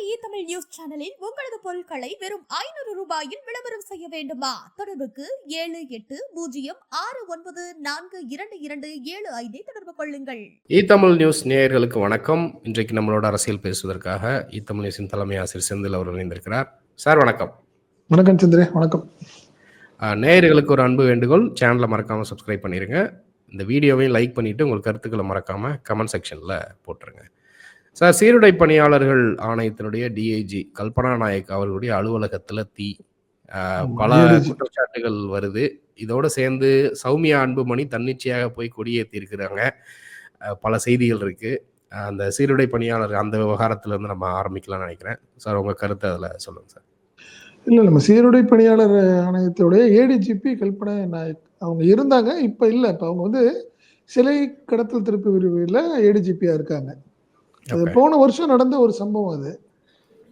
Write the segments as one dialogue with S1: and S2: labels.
S1: Tamil news சேனலில் உங்களது பொருட்களை வெறும் 500 ரூபாயில் விளம்பரம் செய்ய வேண்டுமா? தொடர்புக்கு 7806942275 தொடர்பு கொள்ளுங்கள்.
S2: தமிழ் நியூஸ் நேயர்களுக்கு வணக்கம். இன்றைக்கு நம்மளோட அரசியல் பேசுவதற்காக தமிழ் நியூஸின் தலைமை ஆசிரியர் செந்தில் அவர் இணைந்திருக்கிறார். சார் வணக்கம்.
S3: வணக்கம் சந்திரே. வணக்கம்.
S2: நேயர்களுக்கு ஒரு அன்பு வேண்டுகோள், சேனலை மறக்காம சப்ஸ்கிரைப் பண்ணிருங்க. இந்த வீடியோவையும் லைக் பண்ணிட்டு உங்கள் கருத்துக்களை மறக்காம கமெண்ட் செக்ஷன்ல போட்டுருங்க. சார், சீருடை பணியாளர்கள் ஆணையத்தினுடைய டிஐஜி கல்பனா நாயக் அவர்களுடைய அலுவலகத்தில் தீ, பல குற்றச்சாட்டுகள் வருது. இதோடு சேர்ந்து சௌமியா அன்புமணி தன்னிச்சையாக போய் கொடியேற்றி இருக்கிறாங்க. பல செய்திகள் இருக்கு. அந்த சீருடை பணியாளர் அந்த விவகாரத்துல இருந்து நம்ம ஆரம்பிக்கலாம்னு நினைக்கிறேன். சார், உங்க கருத்தை அதில் சொல்லுங்க சார்.
S3: இல்லை, நம்ம சீருடை பணியாளர் ஆணையத்துடைய ஏடிஜிபி கல்பனா நாயக் அவங்க இருந்தாங்க. இப்போ இல்லை. இப்போ அவங்க வந்து சிலை கடத்தல் திருப்பு விரிவில் ஏடிஜிபியாக இருக்காங்க. அது போன வருஷம் நடந்த ஒரு சம்பவம். அது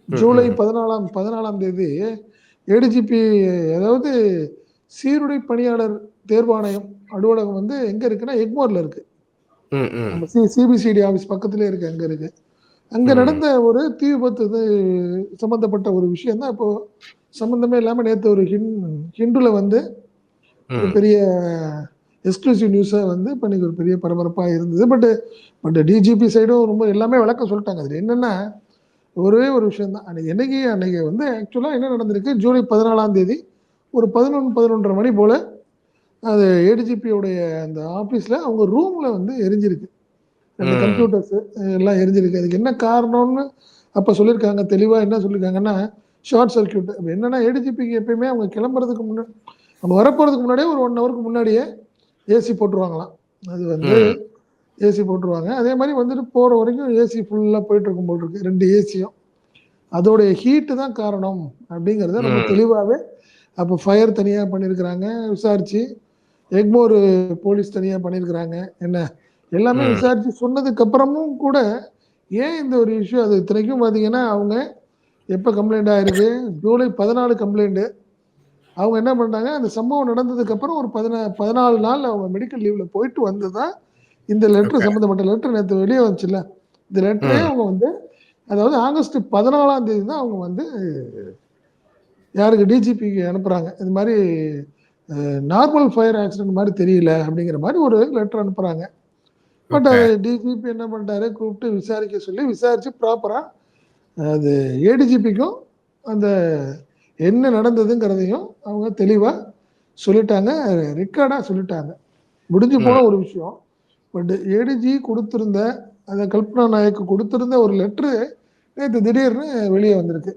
S3: ஜூலை 14ஆம் தேதி ஏடிஜிபி, அதாவது சீருடை பணியாளர் தேர்வாணையம் அலுவலகம் வந்து எங்க இருக்குன்னா எக்மோர்ல இருக்கு. நம்ம சிபிசிடி ஆஃபீஸ் பக்கத்துலேயே இருக்கு. அங்க இருக்கு. அங்க நடந்த ஒரு தீ விபத்து சம்பந்தப்பட்ட ஒரு விஷயம் தான் இப்போ சம்பந்தமே இல்லாம நேற்று ஒரு ஹிண்டுல வந்து ஒரு பெரிய எக்ஸ்க்ளூசிவ் நியூஸை வந்து இப்போ இன்னைக்கு ஒரு பெரிய பரபரப்பாக இருந்தது. பட் டிஜிபி சைடும் ரொம்ப எல்லாமே விளக்கம் சொல்லிட்டாங்க. அது என்னன்னா ஒரே ஒரு விஷயம் தான். அன்னைக்கு வந்து ஆக்சுவலாக என்ன நடந்திருக்கு, ஜூலை 14ஆம் தேதி ஒரு 11:30 மணி போல் அது ஏடிஜிபியோடைய அந்த ஆஃபீஸில் அவங்க ரூமில் வந்து எரிஞ்சிருக்கு. ரெண்டு கம்ப்யூட்டர்ஸ் எல்லாம் எரிஞ்சிருக்கு. அதுக்கு என்ன காரணம்னு அப்போ சொல்லியிருக்காங்க. தெளிவாக என்ன சொல்லியிருக்காங்கன்னா ஷார்ட் சர்க்கியூட். என்னன்னா ஏடிஜிபிக்கு எப்பயுமே அவங்க கிளம்புறதுக்கு முன்னாடி, அவங்க வரப்போகிறதுக்கு முன்னாடியே ஒரு 1 ஹவருக்கு முன்னாடியே ஏசி போட்டுருவாங்களாம். அது வந்து ஏசி போட்டுருவாங்க. அதே மாதிரி வந்துட்டு போகிற வரைக்கும் ஏசி ஃபுல்லாக போயிட்டு இருக்கும் போல் இருக்கு. 2 ஏசியும் அதோடைய ஹீட்டு தான் காரணம் அப்படிங்கிறத ரொம்ப தெளிவாகவே அப்போ ஃபயர் தனியாக பண்ணியிருக்கிறாங்க. விசாரிச்சு எக்மோர் போலீஸ் தனியாக பண்ணியிருக்கிறாங்க. என்ன எல்லாமே விசாரிச்சு சொன்னதுக்கு அப்புறமும் கூட ஏன் இந்த ஒரு இஷ்யூ, அது இத்தனைக்கும் பார்த்தீங்கன்னா அவங்க எப்போ கம்ப்ளைண்ட் ஆயிருக்கு, ஜூலை 14 கம்ப்ளைண்ட்டு. அவங்க என்ன பண்ணிட்டாங்க, அந்த சம்பவம் நடந்ததுக்கு அப்புறம் ஒரு 14 நாள் அவங்க மெடிக்கல் லீவ்ல போயிட்டு வந்து தான் இந்த லெட்டர், சம்மந்தப்பட்ட லெட்டர் நேற்று வெளியே வந்துச்சுல்ல, இந்த லெட்டரே அவங்க வந்து, அதாவது ஆகஸ்ட் 14ஆம் தேதி தான் அவங்க வந்து யாருக்கு டிஜிபிக்கு அனுப்புறாங்க. இது மாதிரி நார்மல் ஃபயர் ஆக்சிடென்ட் மாதிரி தெரியல அப்படிங்கிற மாதிரி ஒரு லெட்டர் அனுப்புறாங்க. பட் டிஜிபி என்ன பண்ணிட்டாரு, கூப்பிட்டு விசாரிக்க சொல்லி விசாரிச்சு ப்ராப்பரா அது ஏடிஜிபிக்கும் அந்த என்ன நடந்ததுங்கிறதையும் அவங்க தெளிவாக சொல்லிட்டாங்க, ரெக்கார்டாக சொல்லிட்டாங்க. முடிஞ்சு போன ஒரு விஷயம். பட் ஏடிஜி கொடுத்துருந்த, அந்த கல்பனா நாயக்கு கொடுத்துருந்த ஒரு லெட்ரு நேற்று திடீர்னு வெளியே வந்திருக்கு.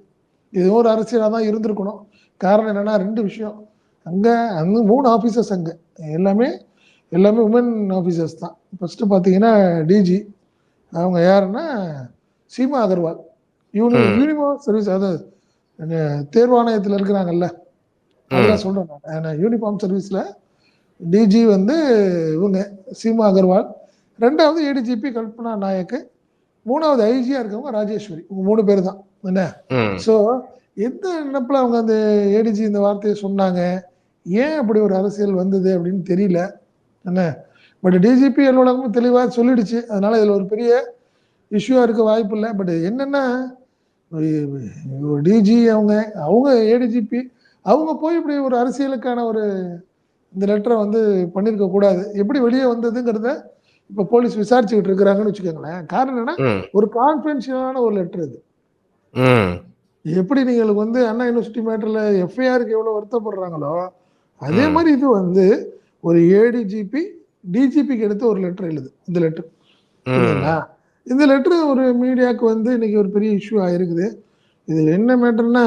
S3: இது ஒரு அரசியலாக தான் இருந்திருக்கணும். காரணம் என்னென்னா 2 விஷயம். அங்கே 3 ஆஃபீஸர்ஸ், அங்கே எல்லாமே உமன் ஆஃபீஸர்ஸ் தான். ஃபஸ்ட்டு பார்த்தீங்கன்னா டிஜி அவங்க யாருன்னா சீமா அகர்வால், யூனிஃபார்ம் சர்வீஸ், அதாவது தேர்வாணையத்தில் இருக்கிறாங்கல்ல, அதெல்லாம் சொல்றேன் நான். யூனிஃபார்ம் சர்வீஸ்ல டிஜி வந்து இவங்க சீமா அகர்வால், 2வது ஏடிஜிபி கல்பனா நாயக்கு, 3வது ஐஜியா இருக்கவங்க ராஜேஸ்வரி. 3 பேர் தான். என்ன ஸோ எந்த நினைப்பில் அவங்க அந்த ஏடிஜி இந்த வார்த்தையை சொன்னாங்க, ஏன் அப்படி ஒரு அரசியல் வந்தது அப்படின்னு தெரியல. என்ன பட் டிஜிபி அலுவலகமும் தெளிவாக சொல்லிடுச்சு. அதனால இதில் ஒரு பெரிய இஷ்யூவாக இருக்க வாய்ப்பு இல்லை. பட் என்னன்னா டிஜி அவங்க ஏடிஜிபி அவங்க போய் இப்படி ஒரு அரசியலுக்கான ஒரு இந்த லெட்டரை வந்து பண்ணியிருக்க கூடாது. எப்படி வெளியே வந்ததுங்கிறத இப்போ போலீஸ் விசாரிச்சுக்கிட்டு இருக்கிறாங்கன்னு வச்சுக்கோங்களேன். காரணம் என்னன்னா ஒரு கான்ஃபிடென்ஷியலான ஒரு லெட்டர் இது. எப்படி நீங்கள் வந்து அண்ணா யூனிவர்சிட்டி மேட்டர்ல எஃப்ஐஆருக்கு எவ்வளோ வருத்தப்படுறாங்களோ, அதே மாதிரி இது வந்து ஒரு ஏடிஜிபி டிஜிபிக்கு எடுத்து ஒரு லெட்டர் எழுது. இந்த லெட்டர் புரியுதுங்களா? இந்த லெட்டர் ஒரு மீடியாவுக்கு வந்து இன்னைக்கு ஒரு பெரிய இஷ்யூ ஆயிருக்குது. இதில் என்ன மேட்டர்னா,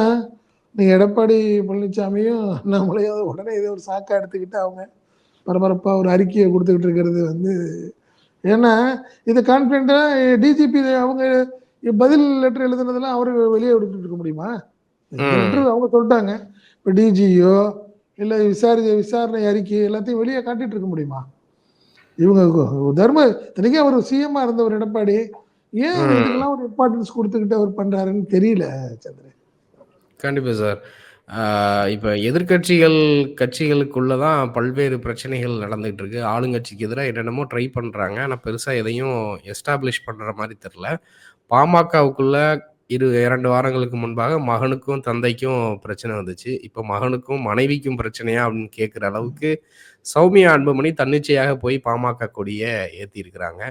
S3: நீங்கள் எடப்பாடி பழனிசாமியும் நம்மளையும் உடனே இதை ஒரு சாக்கா எடுத்துக்கிட்டு அவங்க பரபரப்பாக ஒரு அறிக்கையை கொடுத்துக்கிட்டு இருக்கிறது வந்து, ஏன்னா இதை கான்ஃபிடென்ட்டாக டிஜிபி அவங்க பதில் லெட்டர் எழுதுனதெல்லாம் அவரு வெளியே விட்டுட்டு இருக்க முடியுமா? லெட்டர் அவங்க சொல்லிட்டாங்க. இப்போ டிஜியோ இல்லை விசாரணை அறிக்கை எல்லாத்தையும் வெளியே காட்டிட்டு இருக்க முடியுமா? இவங்க தனிக்கே அவர் சிஎம்மா இருந்த ஒரு எடப்பாடி ஏன் இதுக்கெல்லாம் ஒரு இம்பார்ட்டன்ஸ் கொடுத்துக்கிட்டு அவர் பண்றாருன்னு தெரியல சந்திரன்.
S2: கண்டிப்பா சார். இப்போ கட்சிகளுக்குள்ள தான் பல்வேறு பிரச்சனைகள் நடந்துகிட்டு இருக்கு. ஆளுங்கட்சிக்கு எதிராக என்னென்னமோ ட்ரை பண்ணுறாங்க. ஆனால் பெருசாக எதையும் எஸ்டாப்ளிஷ் பண்ணுற மாதிரி தெரில. பாமகவுக்குள்ள 2 வாரங்களுக்கு முன்பாக மகனுக்கும் தந்தைக்கும் பிரச்சனை வந்துச்சு. இப்ப மகனுக்கும் மனைவிக்கும் பிரச்சனையா அப்படின்னு கேட்கிற அளவுக்கு சௌமியா அன்புமணி தன்னிச்சையாக போய் பாமக கொடிய ஏத்தியிருக்கிறாங்க.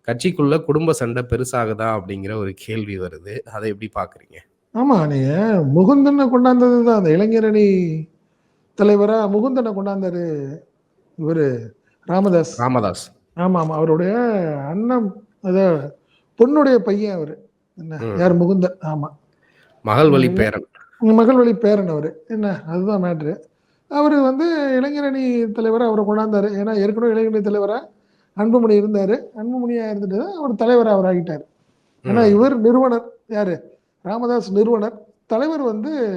S2: கட்சிக்குள்ள குடும்ப சண்டை பெருசாகுதா அப்படிங்கிற ஒரு கேள்வி வருது. அதை எப்படி பார்க்குறீங்க?
S3: ஆமா, நீங்க முகுந்தனை கொண்டாந்தது தான் அந்த இளைஞரணி தலைவரா முகுந்தனை கொண்டாந்தாரு இவரு ராமதாஸ்.
S2: ராமதாஸ்.
S3: ஆமா, ஆமா. அவருடைய அண்ணன் பொண்ணுடைய பையன் அவரு. என்ன யார் முகுந்தன். ஆமா,
S2: மகள் வழி பேரன்.
S3: மகள் வழி பேரன் அவரு. என்ன அதுதான் மேட்ரு. அவரு இளைஞரணி தலைவரா அவரை கொண்டாந்தாரு. ஏன்னா ஏற்கனவே இளைஞரணி தலைவரா அன்புமணி இருந்தாரு. அன்புமணியா இருந்துட்டு தான் அவர் தலைவர் அவர் ஆகிட்டார். ஏன்னா இவர் நிறுவனர் யாரு ராமதாஸ் நிறுவனர், தலைவர்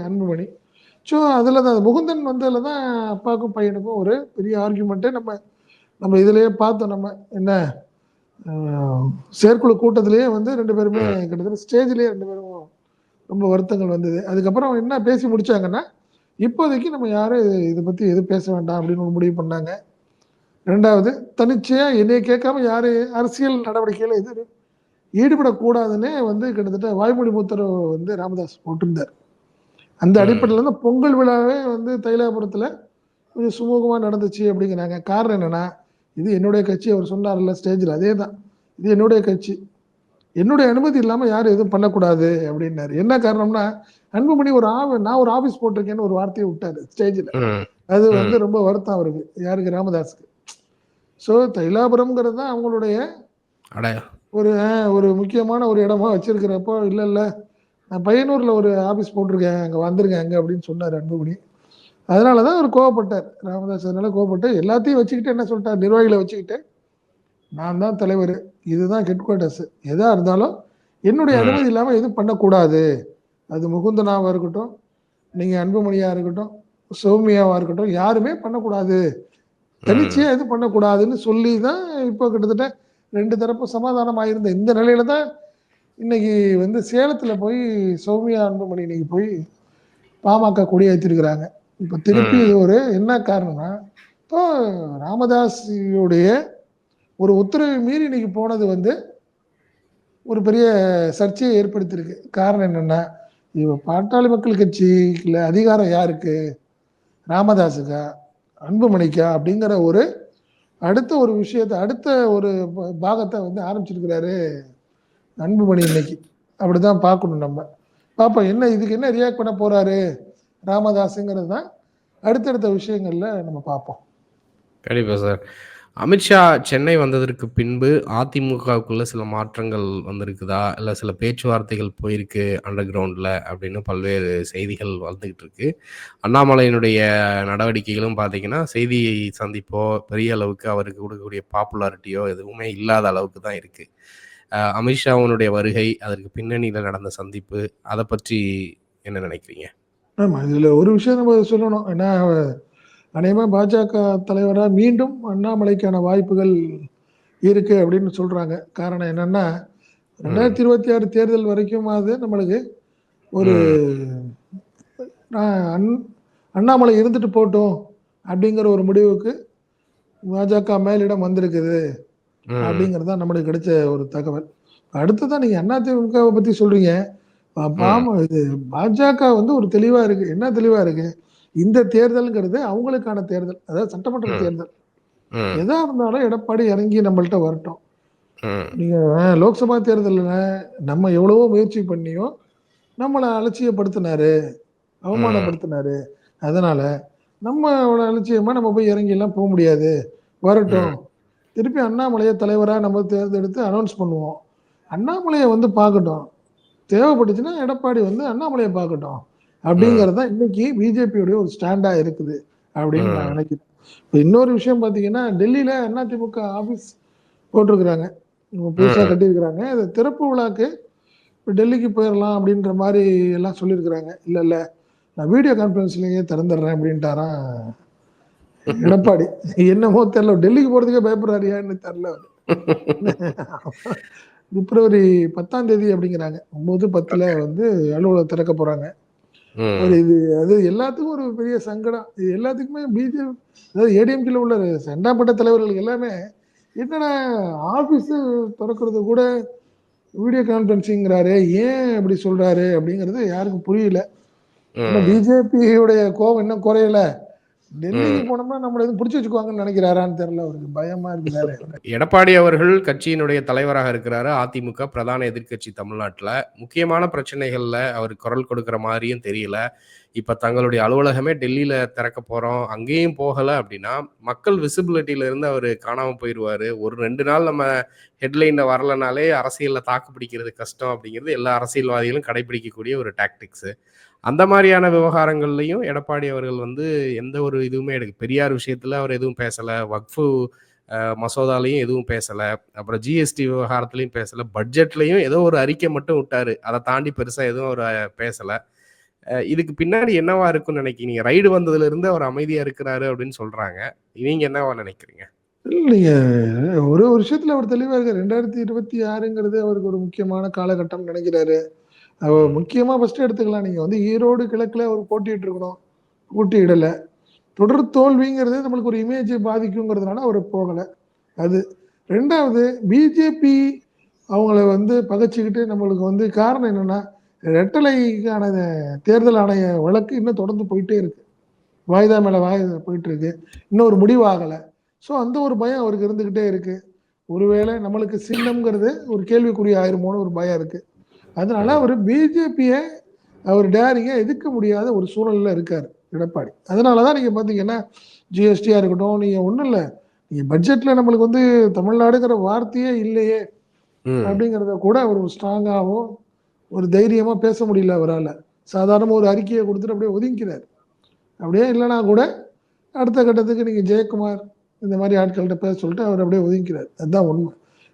S3: அன்புமணி. ஸோ அதில் தான் முகுந்தன் வந்ததில் தான் அப்பாவுக்கும் பையனுக்கும் ஒரு பெரிய ஆர்கியூமெண்ட்டு நம்ம இதுலேயே பார்த்தோம். நம்ம என்ன செயற்குழு கூட்டத்திலேயே 2 பேருமே கிட்டத்தட்ட ஸ்டேஜ்லேயே 2 பேரும் ரொம்ப வருத்தங்கள் வந்தது. அதுக்கப்புறம் என்ன பேசி முடிச்சாங்கன்னா, இப்போதைக்கு நம்ம யாரும் இதை பற்றி எதுவும் பேச வேண்டாம் அப்படின்னு ஒரு முடிவு பண்ணாங்க. 2வது தனிச்சையாக என்னைய கேட்காம யார் அரசியல் நடவடிக்கையில் எது ஈடுபடக்கூடாதுன்னே கிட்டத்தட்ட வாய்மொழி உத்தரவு ராமதாஸ் போட்டிருந்தார். அந்த அடிப்படையில் தான் பொங்கல் விழாவே தைலாபுரத்தில் கொஞ்சம் சுமூகமாக நடந்துச்சு அப்படிங்கிறாங்க. காரணம் என்னன்னா, இது என்னுடைய கட்சி. அவர் சொன்னார்ல ஸ்டேஜில், அதே தான், இது என்னுடைய கட்சி, என்னுடைய அனுமதி இல்லாமல் யாரும் எதுவும் பண்ணக்கூடாது அப்படின்னாரு. என்ன காரணம்னா, அன்புமணி நான் ஒரு ஆஃபீஸ் போட்டிருக்கேன்னு ஒரு வார்த்தையை விட்டாரு ஸ்டேஜில். அது ரொம்ப வருத்தம் அவருக்கு, யாருக்கு ராமதாஸுக்கு. ஸோ தைலாபுரம்ங்கிறது தான் அவங்களுடைய ஒரு முக்கியமான ஒரு இடமா வச்சிருக்கிறப்போ, இல்லை நான் பையனூரில் ஒரு ஆஃபீஸ் போட்டிருக்கேன், அங்கே வந்துருங்க அங்கே அப்படின்னு சொன்னார் அன்புமணி. அதனால தான் அவர் கோவப்பட்டார் ராமதாஸ். அதனால கோவப்பட்டு எல்லாத்தையும் வச்சுக்கிட்டு என்ன சொல்லிட்டார், நிர்வாகிகளை வச்சுக்கிட்டு நான் தான் தலைவர், இதுதான் ஹெட் குவார்ட்டர்ஸ், எதாக இருந்தாலும் என்னுடைய அனுமதி இல்லாமல் எதுவும் பண்ணக்கூடாது. அது முகுந்தனாவாக இருக்கட்டும், நீங்கள் அன்புமணியாக இருக்கட்டும், சௌமியாவாக இருக்கட்டும், யாருமே பண்ணக்கூடாது, தனிச்சையாக எதுவும் பண்ணக்கூடாதுன்னு சொல்லி தான் இப்போ கிட்டத்தட்ட 2 தரப்பு சமாதானம் ஆயிருந்த இந்த நிலையில தான் இன்னைக்கு சேலத்தில் போய் சௌமியா அன்புமணி இன்னைக்கு போய் பாமக கொடி ஏற்றிருக்கிறாங்க. இப்போ திருப்பி இது ஒரு என்ன காரணம்னா, இப்போ ராமதாஸுடைய ஒரு உத்தரவை மீறி இன்னைக்கு போனது ஒரு பெரிய சர்ச்சையை ஏற்படுத்தியிருக்கு. காரணம் என்னன்னா, இவ பாட்டாளி மக்கள் கட்சியில் அதிகாரம் யாருக்கு, ராமதாஸுக்கா அன்புமணிக்கா அப்படிங்கிற ஒரு அடுத்த ஒரு விஷயத்தை, அடுத்த ஒரு பாகத்தை ஆரம்பிச்சிருக்கிறாரு அன்புமணி இன்னைக்கு. அப்படிதான் பார்க்கணும். நம்ம பார்ப்போம் இதுக்கு என்ன ரியாக்ட் பண்ண போறாரு ராமதாஸுங்கிறது தான் அடுத்தடுத்த விஷயங்கள்ல நம்ம பார்ப்போம்.
S2: கண்டிப்பா சார். அமித்ஷா சென்னை வந்ததற்கு பின்பு அதிமுகவுக்குள்ள சில மாற்றங்கள் வந்திருக்குதா, இல்லை சில பேச்சுவார்த்தைகள் போயிருக்கு அண்டர் கிரவுண்டில் அப்படின்னு பல்வேறு செய்திகள் வந்துகிட்டு இருக்கு. அண்ணாமலையினுடைய நடவடிக்கைகளும் பார்த்தீங்கன்னா, செய்தி சந்திப்போ பெரிய அளவுக்கு அவருக்கு கொடுக்கக்கூடிய பாப்புலாரிட்டியோ எதுவுமே இல்லாத அளவுக்கு தான் இருக்கு. அமித்ஷாவுடைய வருகை, அதற்கு பின்னணியில் நடந்த சந்திப்பு, அதை பற்றி என்ன நினைக்கிறீங்க?
S3: ஆமா, இதுல ஒரு விஷயம் நம்ம சொல்லணும். ஏன்னா அநேகமாக பாஜக தலைவராக மீண்டும் அண்ணாமலைக்கான வாய்ப்புகள் இருக்கு அப்படின்னு சொல்றாங்க. காரணம் என்னன்னா, 2026 தேர்தல் வரைக்கும் அது நம்மளுக்கு ஒரு அண்ணாமலை இருந்துட்டு போட்டோம் அப்படிங்கிற ஒரு முடிவுக்கு பாஜக மேலிடம் வந்திருக்குது அப்படிங்கிறது தான் நம்மளுக்கு கிடைச்ச ஒரு தகவல். அடுத்ததான் நீங்க அதிமுகவை பத்தி சொல்றீங்க. இது பாஜக ஒரு தெளிவா இருக்கு. என்ன தெளிவா இருக்கு, இந்த தேர்தல்ங்கிறது அவங்களுக்கான தேர்தல், அதாவது சட்டமன்ற தேர்தல். எதா இருந்தாலும் எடப்பாடி இறங்கி நம்மள்ட்ட வரட்டும். நீங்க லோக்சபா தேர்தலில் நம்ம எவ்வளவோ முயற்சி பண்ணியும் நம்மளை அலட்சியப்படுத்தினாரு, அவமானப்படுத்தினாரு. அதனால நம்ம அலட்சியமா நம்ம போய் இறங்கி எல்லாம் போக முடியாது, வரட்டும். திருப்பி அண்ணாமலையை தலைவராக நம்ம தேர்ந்தெடுத்து அனௌன்ஸ் பண்ணுவோம். அண்ணாமலையை பார்க்கட்டும், தேவைப்பட்டுச்சுன்னா எடப்பாடி அண்ணாமலையை பார்க்கட்டும் அப்படிங்கிறது தான் இன்னைக்கு பிஜேபியோடைய ஒரு ஸ்டாண்டா இருக்குது அப்படின்னு நான் நினைக்கிறேன். இப்போ இன்னொரு விஷயம் பார்த்தீங்கன்னா, டெல்லியில அதிமுக ஆஃபீஸ் போட்டிருக்கிறாங்க, புதுசாக கட்டியிருக்கிறாங்க. அது திறப்பு விழாக்கு டெல்லிக்கு போயிடலாம் அப்படின்ற மாதிரி எல்லாம் சொல்லியிருக்கிறாங்க. இல்லை நான் வீடியோ கான்ஃபரன்ஸ்லேயே திறந்துடுறேன் அப்படின்ட்டாராம் எடப்பாடி. என்னமோ தெரியல, டெல்லிக்கு போகிறதுக்கே பயப்படுறாரியான்னு தெரியல. பிப்ரவரி 10ஆம் தேதி அப்படிங்கிறாங்க, 9/10 அலுவலகம் திறக்க போறாங்க. இது அது எல்லாத்துக்கும் ஒரு பெரிய சங்கடம். இது எல்லாத்துக்குமே பிஜேபி, அதாவது ஏடிஎம்கேல உள்ள சண்டாப்பட்ட தலைவர்கள் எல்லாமே என்னன்னா, ஆபீஸ் திறக்கிறது கூட வீடியோ கான்பரன்சிங்கிறாரு, ஏன் அப்படி சொல்றாரு அப்படிங்கிறது யாருக்கும் புரியல. இன்னும்
S2: ம்.
S3: பிஜேபியுடைய கோவம் இன்னும் குறையல. டெல்லிக்கு
S2: ம்.
S3: போனோம்னா நம்மள எதுவும் பிடிச்சு வச்சுக்குவாங்கன்னு நினைக்கிறாரான்னு தெரியல. அவருக்கு பயமா இருக்குதாரு.
S2: எடப்பாடி அவர்கள் கட்சியினுடைய தலைவராக இருக்கிறாரு. அதிமுக பிரதான எதிர்க்கட்சி தமிழ்நாட்டுல. முக்கியமான பிரச்சனைகள்ல அவர் குரல் கொடுக்கிற மாரியும் தெரியல. இப்ப தங்களுடைய அலுவலகமே டெல்லியில திறக்க போறோம். அங்கேயும் போகல அப்படின்னா, மக்கள் விசிபிலிட்டில இருந்து அவரு காணாம போயிருவாரு. ஒரு 2 நாள் நம்ம ஹெட்லைன்ல வரலனாலே அரசியல்ல தாக்கு பிடிக்கிறது கஷ்டம் அப்படிங்கிறது எல்லா அரசியல்வாதிகளும் கடைபிடிக்கக்கூடிய ஒரு டாக்டிக்ஸ். அந்த மாரியான விவகாரங்கள்லயும் எடப்பாடி அவர்கள் வந்து எந்த ஒரு இதுவுமே பெரியார் விஷயத்துல அவர் எதுவும் பேசல. வக்ஃபு மசோதாலையும் எதுவும் பேசல. அப்புறம் ஜிஎஸ்டி விவகாரத்திலயும் பேசல. பட்ஜெட்லயும் ஏதோ ஒரு அறிக்கை மட்டும் விட்டாரு. அத தாண்டி பெருசா எதுவும் அவரு பேசல. இதுக்கு பின்னாடி என்னவா இருக்கும்னு நினைக்கிறீங்க? ரைடு வந்ததுல இருந்து அவர் அமைதியா இருக்கிறாரு அப்படின்னு சொல்றாங்க. நீங்க என்னவா நினைக்கிறீங்க?
S3: இல்லைங்க. ஒரு விஷயத்துல அவர் தெளிவா இருக்காரு. 2026ங்கிறது அவருக்கு ஒரு முக்கியமான காலகட்டம்னு நினைக்கிறாரு.
S2: ம்.
S3: முக்கியமா ஃபர்ஸ்ட் எடுத்துக்கலாம். நீங்க வந்து ஈரோடு கிழக்குல அவர் போட்டியிட்டு இருக்கணும். போட்டியிடல. தொடர் தோல்விங்கிறது நம்மளுக்கு ஒரு இமேஜ் பாதிக்குங்கிறதுனால அவர் போகல. அது 2வது பிஜேபி அவங்கள வந்து பகைச்சுக்கிட்டு நம்மளுக்கு வந்து காரணம் என்னன்னா, ரெட்டலைக்கான தேர்தல் ஆணைய வழக்கு இன்னும் தொடர்ந்து போயிட்டே இருக்கு. வாய்தா மேல வாய்தா போயிட்டு இருக்கு. இன்னும் ஒரு முடிவு ஆகல. ஸோ அந்த ஒரு பயம் அவருக்கு இருந்துகிட்டே இருக்கு. ஒருவேளை நம்மளுக்கு சின்னம்ங்கிறது ஒரு கேள்விக்குறி ஆயிருமோன்னு ஒரு பயம் இருக்கு. அதனால
S2: ம்.
S3: அவர் பிஜேபிய அவர் டேரிங்கா எதிர்க்க முடியாத ஒரு சூழல்ல இருக்காரு எடப்பாடி. அதனாலதான் நீங்க பாத்தீங்கன்னா ஜிஎஸ்டியா இருக்கட்டும், நீங்க ஒண்ணும் இல்ல. நீங்க பட்ஜெட்ல நம்மளுக்கு வந்து தமிழ்நாடுங்கிற வார்த்தையே இல்லையே
S2: ம்.
S3: அப்படிங்கிறத கூட அவர் ஸ்ட்ராங்காவோ ஒரு தைரியமா பேச முடியல அவரால. சாதாரண ஒரு அறிக்கையை கொடுத்துட்டு அப்படியே ஒதுங்கிக்கிறார். அப்படியே இல்லைன்னா கூட அடுத்த கட்டத்துக்கு நீங்க ஜெயக்குமார் இந்த மாதிரி ஆட்கள்கிட்ட பேச சொல்லிட்டு அவர் அப்படியே ஒதுங்கிக்கிறார். அதுதான் உண்மை.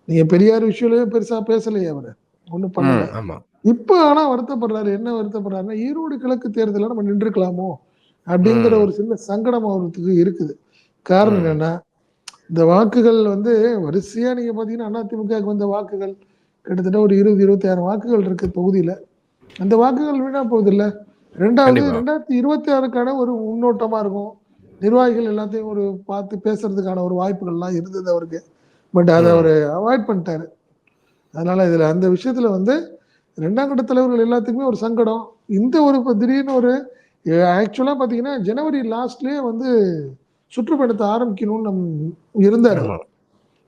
S3: நீங்க பெரியார் விஷயம்லயும் பெருசா பேசலையே அவரு. ஒண்ணும் பண்ணல.
S2: ம். ஆமா.
S3: இப்ப ஆனா வருத்தப்படுறாரு. என்ன வருத்தப்படுறாருன்னா, ஈரோடு கிழக்கு தேர்தல நம்ம நின்றுக்கலாமோ அப்படிங்கிற
S2: ம்.
S3: ஒரு சின்ன சங்கடம் அவருக்கு இருக்குது. காரணம்
S2: ம்.
S3: என்னன்னா, இந்த வாக்குகள் வந்து வரிசையா நீங்க பாத்தீங்கன்னா அதிமுகவுக்கு வந்த வாக்குகள் கிட்டத்தட்ட ஒரு 20, 26 வாக்குகள் இருக்கு தொகுதியில. அந்த வாக்குகள் வீணா போகுது இல்ல. 2வது
S2: கண்டிப்பா.
S3: 2026க்கான ஒரு முன்னோட்டமா இருக்கும். நிர்வாகிகள் எல்லாத்தையும் ஒரு பார்த்து பேசுறதுக்கான ஒரு வாய்ப்புகள்லாம் இருந்தது அவருக்கு. பட் அத
S2: ம்.
S3: அவரு அவாய்ட் பண்ணிட்டாரு. அதனால இதுல அந்த விஷயத்துல வந்து 2ஆம் கட்ட தலைவர்கள் எல்லாத்துக்குமே ஒரு சங்கடம். இந்த ஒரு இப்ப திடீர்னு ஒரு ஆக்சுவலா பாத்தீங்கன்னா, ஜனவரி லாஸ்ட்லயே வந்து சுற்றுப்பயணத்த ஆரம்பிக்கணும்னு இருந்தாரு
S2: ஆமா.
S3: அவரு.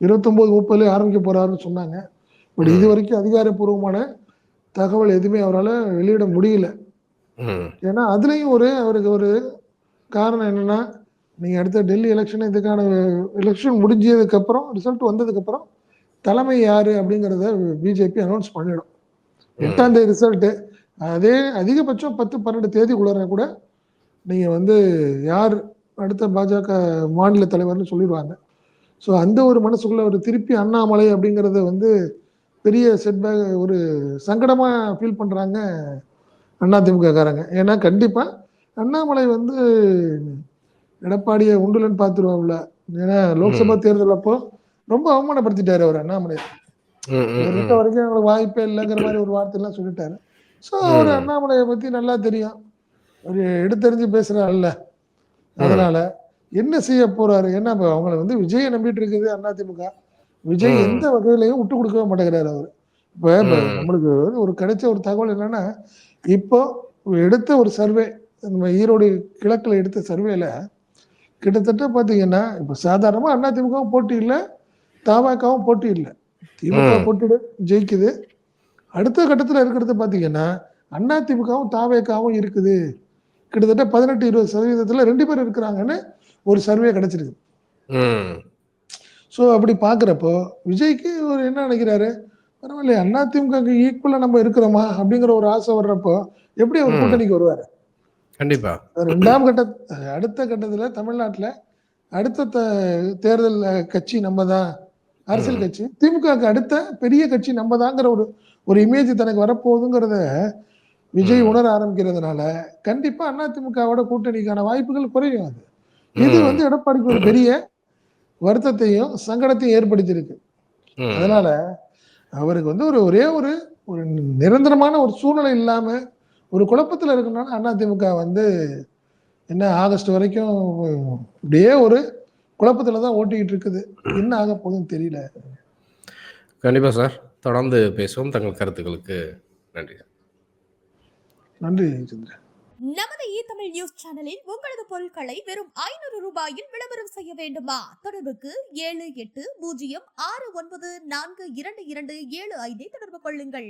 S3: 29, 30 ஆரம்பிக்க போறாருன்னு சொன்னாங்க. பட்
S2: ம்.
S3: இதுவரைக்கும் அதிகாரப்பூர்வமான தகவல் எதுவுமே அவரால வெளியிட முடியல.
S2: ம்.
S3: ஏன்னா, அதுலயும் அவருக்கு ஒரு காரணம் என்னன்னா, நீங்க அடுத்த டெல்லி எலக்ஷன் இதுக்கான எலக்ஷன் முடிஞ்சதுக்கு அப்புறம், ரிசல்ட் வந்ததுக்கு அப்புறம், தலைமை யாரு அப்படிங்கிறத பிஜேபி அனௌன்ஸ் பண்ணிடும்.
S2: ம்.
S3: 8ஆம் தேதி ரிசல்ட். அதே அதிகபட்சம் 10, 12 தேதிக்குள்ளார கூட நீங்க வந்து யார் அடுத்த பாஜக மாநில தலைவர்னு சொல்லிடுவாங்க. ஸோ அந்த ஒரு மனசுக்குள்ள ஒரு திருப்பி அண்ணாமலை அப்படிங்கிறத வந்து பெரிய செட்பேக் ஒரு சங்கடமா ஃபீல் பண்றாங்க அதிமுக காரங்க. ஏன்னா கண்டிப்பா அண்ணாமலை வந்து எடப்பாடிய உண்டுலன்னு பார்த்துருவாப்ல. ஏன்னா லோக்சபா
S2: ம்.
S3: தேர்தல் அப்போ ரொம்ப அவமானப்படுத்திட்டாரு அவர் அண்ணாமலை.
S2: ம். ம்.
S3: இவர் இருக்க
S2: ம்.
S3: வரைக்கும் எங்களுக்கு வாய்ப்பே இல்லைங்கிற மாதிரி ஒரு வார்த்தையெல்லாம் சொல்லிட்டாரு. ஸோ அவர்
S2: ம்.
S3: அண்ணாமலையை பத்தி நல்லா தெரியும். ஒரு எடுத்தெறிஞ்சு பேசுற ஆள்ல.
S2: ம்.
S3: அதனால என்ன செய்ய போறாரு? ஏன்னா இப்ப அவங்கள வந்து விஜய நம்பிட்டு இருக்குது அதிமுக. விஜய் எந்த
S2: ம்.
S3: வகையிலயும் விட்டு கொடுக்கவே மாட்டேங்கிறாரு அவரு. இப்ப இப்ப
S2: ம்.
S3: நம்மளுக்கு ஒரு கிடைச்ச ஒரு தகவல் என்னன்னா, இப்போ எடுத்த ஒரு சர்வே நம்ம ஈரோடு கிழக்குல எடுத்த சர்வேல கிட்டத்தட்ட பாத்தீங்கன்னா, இப்ப சாதாரணமா அதிமுகவும் போட்டி இல்ல, தமாகவும் போட்டி இல்ல. திமுக
S2: ம்.
S3: போட்டியிட ஜெயிக்குது. அடுத்த கட்டத்துல இருக்கிறது பாத்தீங்கன்னா, அதிமுகவும் தாவேக்காவும் இருக்குது. கிட்டத்தட்ட 18, 20% 2 பேர் இருக்கிறாங்கன்னு ஒரு சர்வே கிடைச்சிருக்கு.
S2: ம்.
S3: ஸோ அப்படி பார்க்குறப்போ, விஜய்க்கு ஒரு என்ன நினைக்கிறாரு, பரவாயில்லையே அதிமுகவுக்கு ஈக்குவலா நம்ம இருக்கிறோமா? அப்படிங்கிற ஒரு ஆசை வர்றப்போ, எப்படி அவர்
S2: ம்.
S3: கூட்டணிக்கு வருவாரு?
S2: கண்டிப்பா.
S3: 2ஆம் கட்ட அடுத்த கட்டத்துல தமிழ்நாட்டுல அடுத்த தேர்தல் கட்சி நம்ம தான். அரசியல்
S2: ம்.
S3: கட்சி. திமுகவுக்கு அடுத்த பெரிய கட்சி நம்ம தாங்கிற ஒரு ஒரு இமேஜ் தனக்கு வரப்போகுதுங்கிறத விஜய்
S2: ம்.
S3: உணர ஆரம்பிக்கிறதுனால, கண்டிப்பா அதிமுகவோட கூட்டணிக்கான வாய்ப்புகள் குறையும் அது. இது வந்து
S2: ம்.
S3: எடப்பாடிக்கு ஒரு பெரிய வருத்தத்தையும், சங்கடத்தையும் ஏற்படுத்தியிருக்கு.
S2: ம்.
S3: அதனால அவருக்கு வந்து ஒரே ஒரு ஒரு நிரந்தரமான ஒரு சூழ்நிலை இல்லாம, ஒரு குழப்பத்துல இருக்கனால அதிமுக வந்து என்ன ஆகஸ்ட் வரைக்கும் இப்படியே ஒரு குழப்பத்துல தான் ஓட்டிக்கிட்டு இருக்குது. என்ன ஆக போகுதுன்னு தெரியல.
S2: கண்டிப்பா சார். தொடர்ந்து பேசுவோம். தங்கள் கருத்துக்களுக்கு நன்றி.
S3: நன்றி சந்திரன்.
S1: நமது தமிழ் நியூஸ் சேனலில் உங்களது பொருட்களை வெறும் 500 ரூபாயில் விளம்பரம் செய்ய வேண்டுமா? தொடர்புக்கு 7806942275 தொடர்பு கொள்ளுங்கள்.